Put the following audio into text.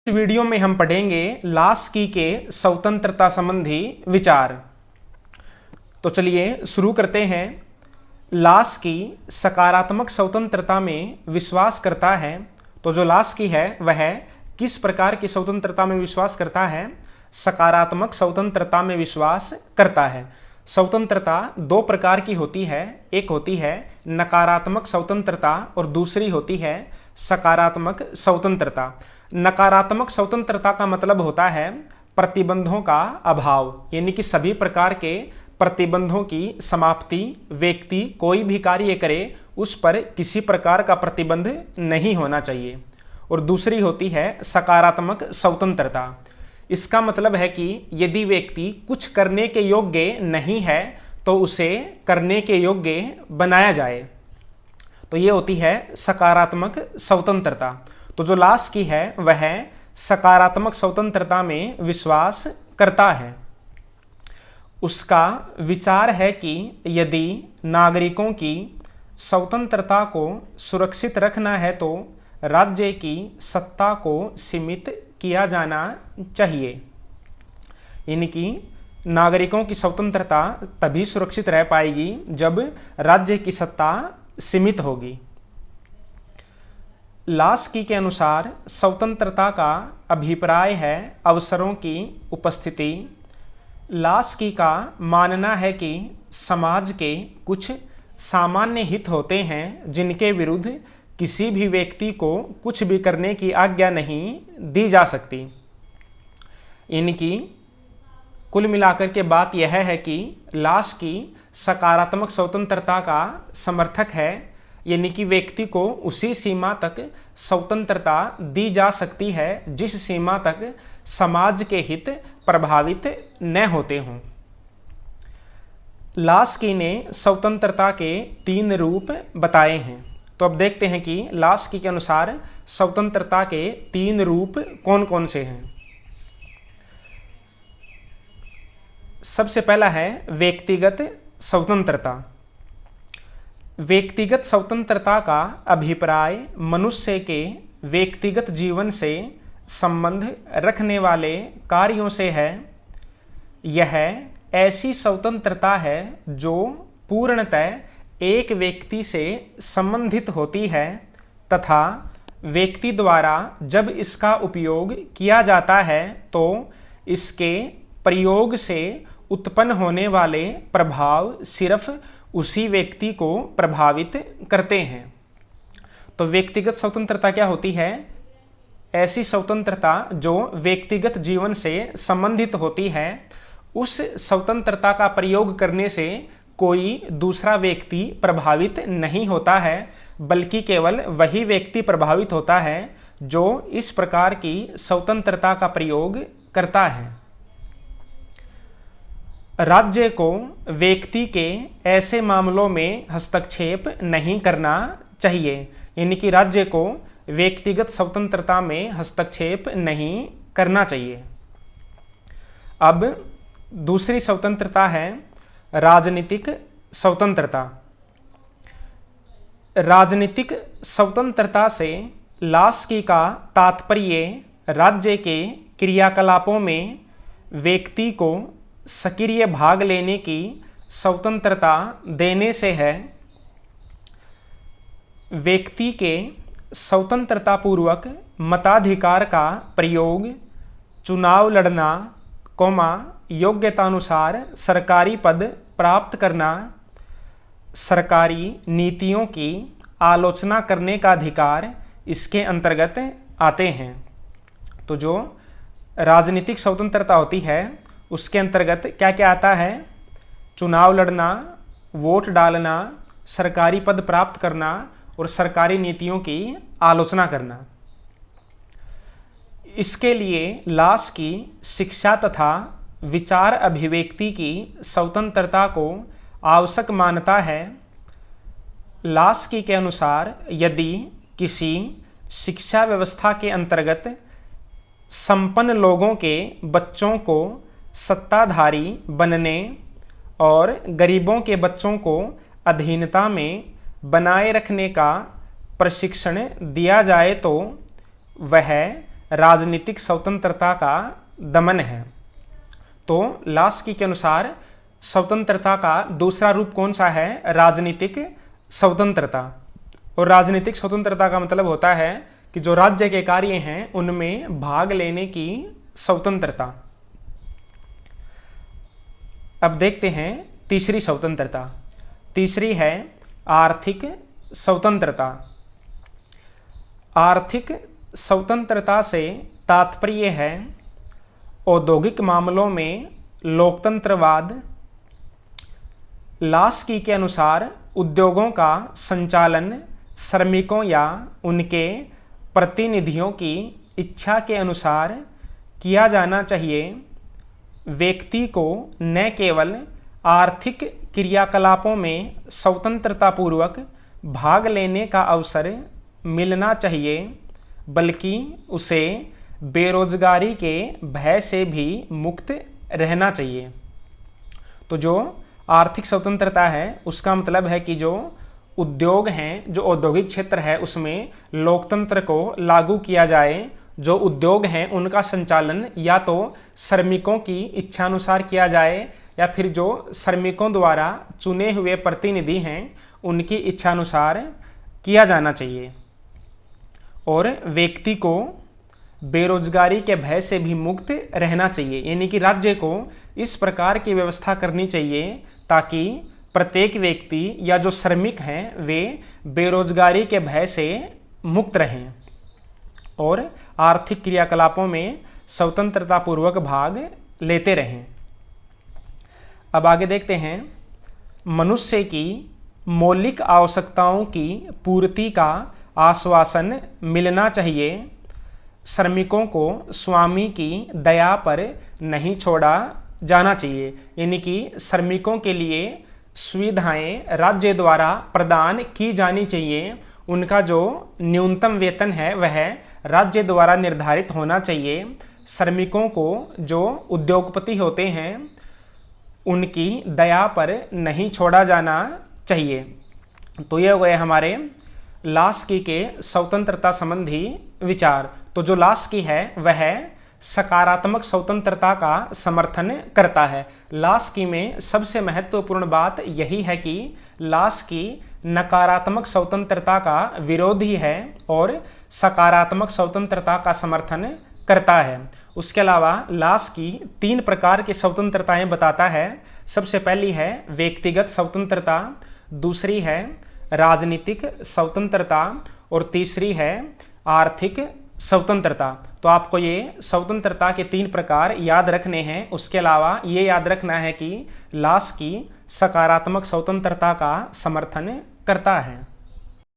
इस वीडियो में हम पढ़ेंगे लास्की के स्वतंत्रता संबंधी विचार। तो चलिए शुरू करते हैं। लास्की सकारात्मक स्वतंत्रता में विश्वास करता है। तो जो लास्की है वह किस प्रकार की स्वतंत्रता में विश्वास करता है? सकारात्मक स्वतंत्रता में विश्वास करता है। स्वतंत्रता दो प्रकार की होती है, एक होती है नकारात्मक स्वतंत्रता और दूसरी होती है सकारात्मक स्वतंत्रता। नकारात्मक स्वतंत्रता का मतलब होता है प्रतिबंधों का अभाव, यानी कि सभी प्रकार के प्रतिबंधों की समाप्ति। व्यक्ति कोई भी कार्य करे उस पर किसी प्रकार का प्रतिबंध नहीं होना चाहिए। और दूसरी होती है सकारात्मक स्वतंत्रता। इसका मतलब है कि यदि व्यक्ति कुछ करने के योग्य नहीं है तो उसे करने के योग्य बनाया जाए। तो ये होती है सकारात्मक स्वतंत्रता। तो जो लास्की है वह सकारात्मक स्वतंत्रता में विश्वास करता है। उसका विचार है कि यदि नागरिकों की स्वतंत्रता को सुरक्षित रखना है तो राज्य की सत्ता को सीमित किया जाना चाहिए। यानी कि नागरिकों की स्वतंत्रता तभी सुरक्षित रह पाएगी जब राज्य की सत्ता सीमित होगी। लास्की के अनुसार स्वतंत्रता का अभिप्राय है अवसरों की उपस्थिति। लास्की का मानना है कि समाज के कुछ सामान्य हित होते हैं जिनके विरुद्ध किसी भी व्यक्ति को कुछ भी करने की आज्ञा नहीं दी जा सकती। यानी कि कुल मिलाकर के बात यह है कि लास्की सकारात्मक स्वतंत्रता का समर्थक है, यानी कि व्यक्ति को उसी सीमा तक स्वतंत्रता दी जा सकती है जिस सीमा तक समाज के हित प्रभावित न होते हों। लास्की ने स्वतंत्रता के 3 रूप बताए हैं। तो अब देखते हैं कि लास्की के अनुसार स्वतंत्रता के 3 रूप कौन कौन से हैं। सबसे पहला है व्यक्तिगत स्वतंत्रता। व्यक्तिगत स्वतंत्रता का अभिप्राय मनुष्य के व्यक्तिगत जीवन से संबंध रखने वाले कार्यों से है। यह ऐसी स्वतंत्रता है जो पूर्णतः एक व्यक्ति से संबंधित होती है तथा व्यक्ति द्वारा जब इसका उपयोग किया जाता है तो इसके प्रयोग से उत्पन्न होने वाले प्रभाव सिर्फ उसी व्यक्ति को प्रभावित करते हैं। तो व्यक्तिगत स्वतंत्रता क्या होती है? ऐसी स्वतंत्रता जो व्यक्तिगत जीवन से संबंधित होती है। उस स्वतंत्रता का प्रयोग करने से कोई दूसरा व्यक्ति प्रभावित नहीं होता है, बल्कि केवल वही व्यक्ति प्रभावित होता है जो इस प्रकार की स्वतंत्रता का प्रयोग करता है। राज्य को व्यक्ति के ऐसे मामलों में हस्तक्षेप नहीं करना चाहिए। यानी कि राज्य को व्यक्तिगत स्वतंत्रता में हस्तक्षेप नहीं करना चाहिए। अब दूसरी स्वतंत्रता है राजनीतिक स्वतंत्रता। राजनीतिक स्वतंत्रता से लास्की का तात्पर्य राज्य के क्रियाकलापों में व्यक्ति को सक्रिय भाग लेने की स्वतंत्रता देने से है। व्यक्ति के स्वतंत्रतापूर्वक मताधिकार का प्रयोग, चुनाव लड़ना, योग्यतानुसार सरकारी पद प्राप्त करना, सरकारी नीतियों की आलोचना करने का अधिकार इसके अंतर्गत आते हैं। तो जो राजनीतिक स्वतंत्रता होती है उसके अंतर्गत क्या क्या आता है? चुनाव लड़ना, वोट डालना, सरकारी पद प्राप्त करना और सरकारी नीतियों की आलोचना करना। इसके लिए लास्की शिक्षा तथा विचार अभिव्यक्ति की स्वतंत्रता को आवश्यक मानता है। लास्की के अनुसार यदि किसी शिक्षा व्यवस्था के अंतर्गत संपन्न लोगों के बच्चों को सत्ताधारी बनने और गरीबों के बच्चों को अधीनता में बनाए रखने का प्रशिक्षण दिया जाए तो वह राजनीतिक स्वतंत्रता का दमन है। तो लास्की के अनुसार स्वतंत्रता का दूसरा रूप कौन सा है? राजनीतिक स्वतंत्रता। और राजनीतिक स्वतंत्रता का मतलब होता है कि जो राज्य के कार्य हैं उनमें भाग लेने की स्वतंत्रता। अब देखते हैं तीसरी स्वतंत्रता। तीसरी है आर्थिक स्वतंत्रता। आर्थिक स्वतंत्रता से तात्पर्य है औद्योगिक मामलों में लोकतंत्रवाद। लास्की के अनुसार उद्योगों का संचालन श्रमिकों या उनके प्रतिनिधियों की इच्छा के अनुसार किया जाना चाहिए। व्यक्ति को न केवल आर्थिक क्रियाकलापों में स्वतंत्रतापूर्वक भाग लेने का अवसर मिलना चाहिए, बल्कि उसे बेरोजगारी के भय से भी मुक्त रहना चाहिए। तो जो आर्थिक स्वतंत्रता है उसका मतलब है कि जो उद्योग हैं, जो औद्योगिक क्षेत्र है उसमें लोकतंत्र को लागू किया जाए। जो उद्योग हैं उनका संचालन या तो श्रमिकों की इच्छानुसार किया जाए या फिर जो श्रमिकों द्वारा चुने हुए प्रतिनिधि हैं उनकी इच्छानुसार किया जाना चाहिए। और व्यक्ति को बेरोजगारी के भय से भी मुक्त रहना चाहिए, यानी कि राज्य को इस प्रकार की व्यवस्था करनी चाहिए ताकि प्रत्येक व्यक्ति या जो श्रमिक हैं वे बेरोजगारी के भय से मुक्त रहें और आर्थिक क्रियाकलापों में स्वतंत्रतापूर्वक भाग लेते रहें। अब आगे देखते हैं, मनुष्य की मौलिक आवश्यकताओं की पूर्ति का आश्वासन मिलना चाहिए। श्रमिकों को स्वामी की दया पर नहीं छोड़ा जाना चाहिए, यानी कि श्रमिकों के लिए सुविधाएं राज्य द्वारा प्रदान की जानी चाहिए। उनका जो न्यूनतम वेतन है वह राज्य द्वारा निर्धारित होना चाहिए। श्रमिकों को जो उद्योगपति होते हैं उनकी दया पर नहीं छोड़ा जाना चाहिए। तो ये हो गए हमारे लास्की के स्वतंत्रता संबंधी विचार। तो जो लास्की है वह सकारात्मक स्वतंत्रता का समर्थन करता है। लास्की में सबसे महत्वपूर्ण बात यही है कि लास्की नकारात्मक स्वतंत्रता का विरोधी है और सकारात्मक स्वतंत्रता का समर्थन करता है। उसके अलावा लास्की 3 प्रकार की स्वतंत्रताएं बताता है। सबसे पहली है व्यक्तिगत स्वतंत्रता, दूसरी है राजनीतिक स्वतंत्रता और तीसरी है आर्थिक स्वतंत्रता। तो आपको ये स्वतंत्रता के 3 प्रकार याद रखने हैं। उसके अलावा ये याद रखना है कि लास्की सकारात्मक स्वतंत्रता का समर्थन करता है।